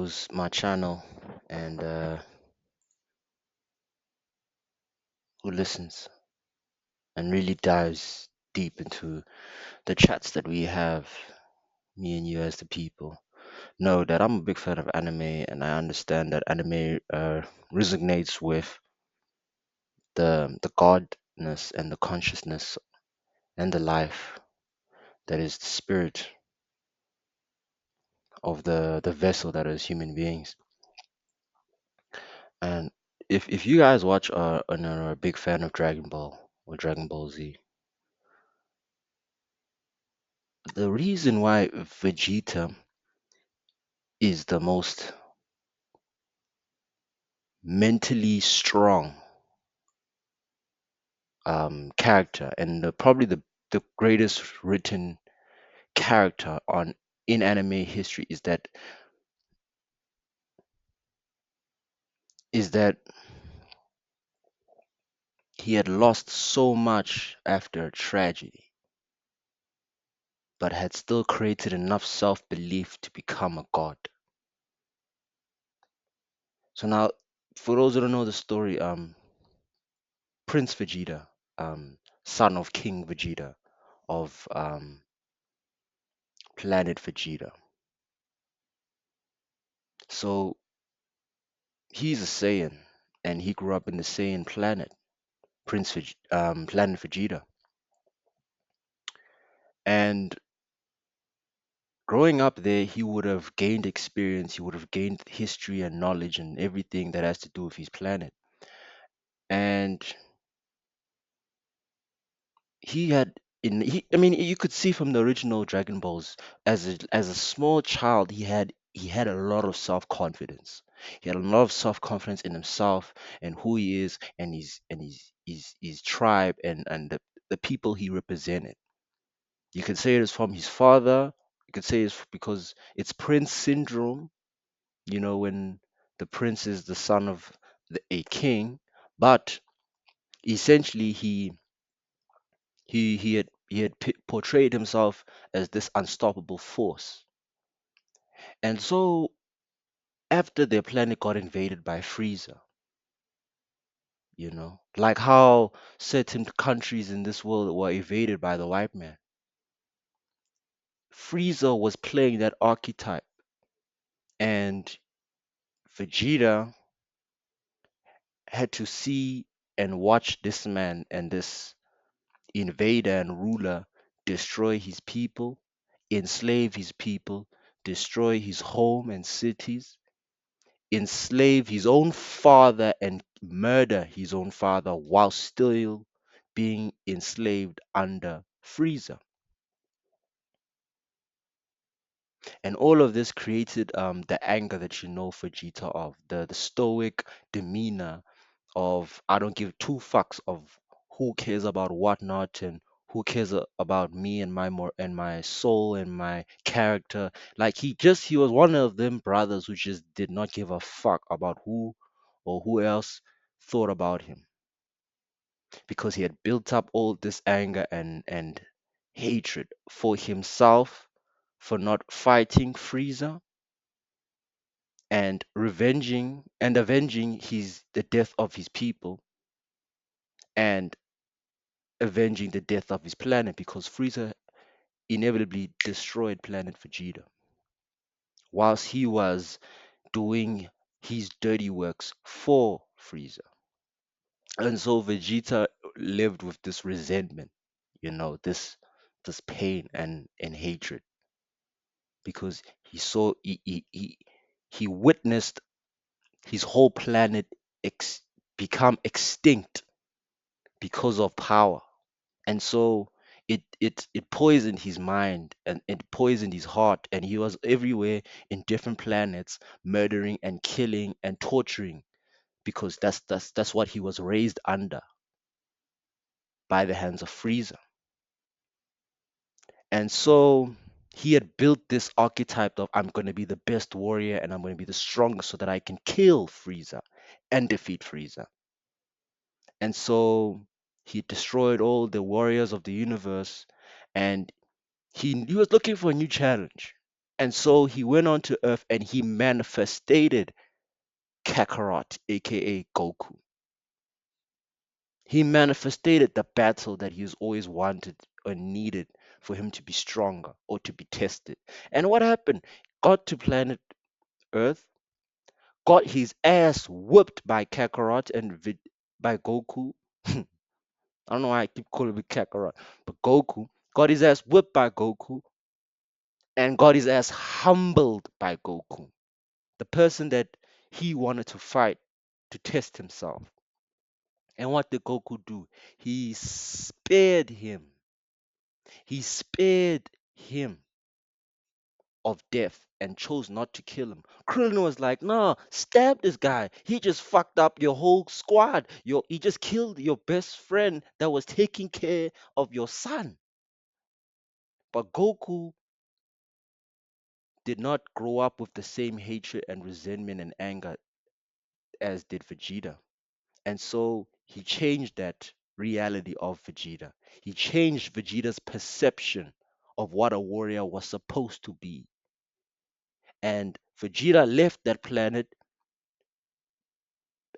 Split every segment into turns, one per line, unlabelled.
follows my channel and who listens and really dives deep into the chats that we have, me and you as the people, know that I'm a big fan of anime and I understand that anime resonates with the godness and the consciousness and the life that is the spirit of the vessel that is human beings. And if you guys watch and are a big fan of Dragon Ball or Dragon Ball Z, the reason why Vegeta is the most mentally strong character and probably the greatest written character on in anime history is that he had lost so much after a tragedy, but had still created enough self-belief to become a god. So now, for those who don't know the story, Prince Vegeta, son of King Vegeta of planet Vegeta. So he's a Saiyan, and he grew up in the Saiyan planet, planet Vegeta. And growing up there, he would have gained experience, he would have gained history and knowledge and everything that has to do with his planet. And he had I mean, you could see from the original Dragon Balls, as a small child, he had a lot of self-confidence. He had a lot of self-confidence in himself and who he is and his tribe and the people he represented. You could say it is from his father. You could say it's because it's Prince syndrome, when the prince is the son of a king. But essentially, he had portrayed himself as this unstoppable force. And so after their planet got invaded by Frieza, like how certain countries in this world were invaded by the white man, Frieza was playing that archetype. And Vegeta had to see and watch this man and this invader and ruler destroy his people, enslave his people, destroy his home and cities, enslave his own father and murder his own father while still being enslaved under Frieza. And all of this created the anger that you know Vegeta of, the stoic demeanor of I don't give two fucks of who cares about what not and who cares about me and my soul and my character. Like he was one of them brothers who just did not give a fuck about who or who else thought about him, because he had built up all this anger and hatred for himself for not fighting Frieza and avenging the death of his people and avenging the death of his planet, because Frieza inevitably destroyed planet Vegeta whilst he was doing his dirty works for Frieza. And so Vegeta lived with this resentment, this pain and hatred, because he saw he witnessed his whole planet become extinct because of power. And so it poisoned his mind and it poisoned his heart, and he was everywhere in different planets, murdering and killing and torturing, because that's what he was raised under by the hands of Frieza. And so he had built this archetype of, I'm going to be the best warrior and I'm going to be the strongest so that I can kill Frieza and defeat Frieza. And so he destroyed all the warriors of the universe, and he was looking for a new challenge. And so he went on to Earth and he manifested Kakarot, aka Goku. He manifested the battle that he's always wanted or needed for him to be stronger or to be tested. And what happened? Got to planet Earth, got his ass whooped by Kakarot and by Goku. I don't know why I keep calling him Kakarot, but Goku got his ass whipped by Goku and got his ass humbled by Goku, the person that he wanted to fight to test himself. And what did Goku do? He spared him. He spared him of death and chose not to kill him. Krillin was like, "Nah, stab this guy. He just fucked up your whole squad. He just killed your best friend that was taking care of your son." But Goku did not grow up with the same hatred and resentment and anger as did Vegeta. And so he changed that reality of Vegeta. He changed Vegeta's perception of what a warrior was supposed to be. And Vegeta left that planet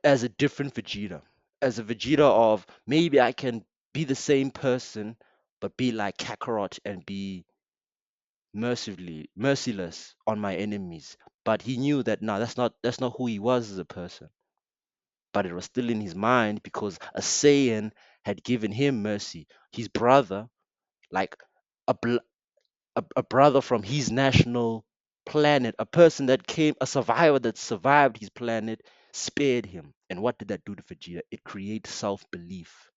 as a different Vegeta, as a Vegeta of maybe I can be the same person, but be like Kakarot and be merciless on my enemies. But he knew that no, that's not who he was as a person. But it was still in his mind because a Saiyan had given him mercy. His brother, like a, a brother from his national planet, a person that came, a survivor that survived his planet, spared him. And what did that do to Vegeta? It created self belief.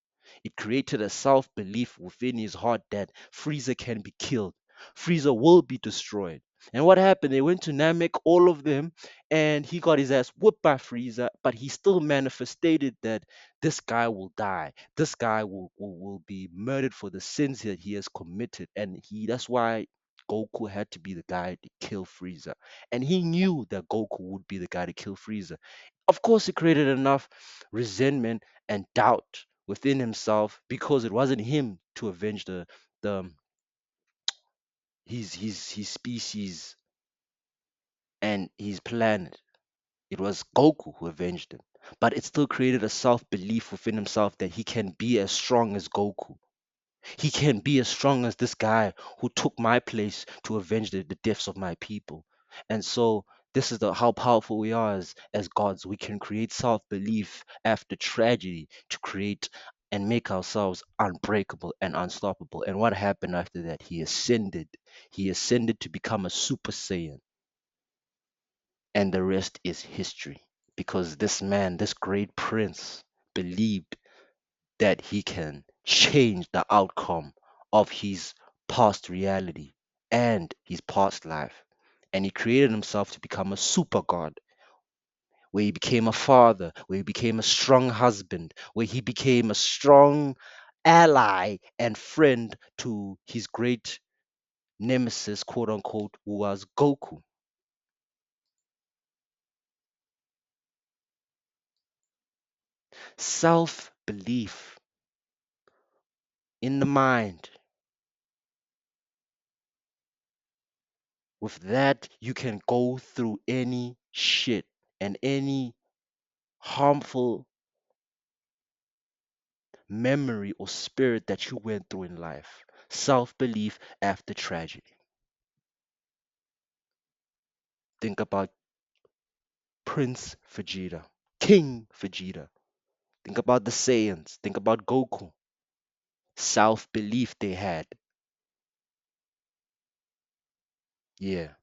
It created a self belief within his heart that Frieza can be killed, Frieza will be destroyed. And what happened? They went to Namek, all of them, and he got his ass whooped by Frieza, but he still manifested that this guy will die. This guy will be murdered for the sins that he has committed. And that's why Goku had to be the guy to kill Frieza. And he knew that Goku would be the guy to kill Frieza. Of course, it created enough resentment and doubt within himself because it wasn't him to avenge the his species and his planet. It was Goku who avenged him. But it still created a self belief within himself that he can be as strong as Goku. He can be as strong as this guy who took my place to avenge the deaths of my people. And so this is how powerful we are as gods. We can create self-belief after tragedy to create and make ourselves unbreakable and unstoppable. And what happened after that? He ascended. He ascended to become a Super Saiyan. And the rest is history. Because this man, this great prince, believed that he can change the outcome of his past reality and his past life. And he created himself to become a super god, where he became a father, where he became a strong husband, where he became a strong ally and friend to his great nemesis, quote unquote, who was Goku. Self belief in the mind. With that, you can go through any shit and any harmful memory or spirit that you went through in life. Self belief after tragedy. Think about Prince Vegeta, King Vegeta. Think about the Saiyans. Think about Goku. Self belief they had. Yeah.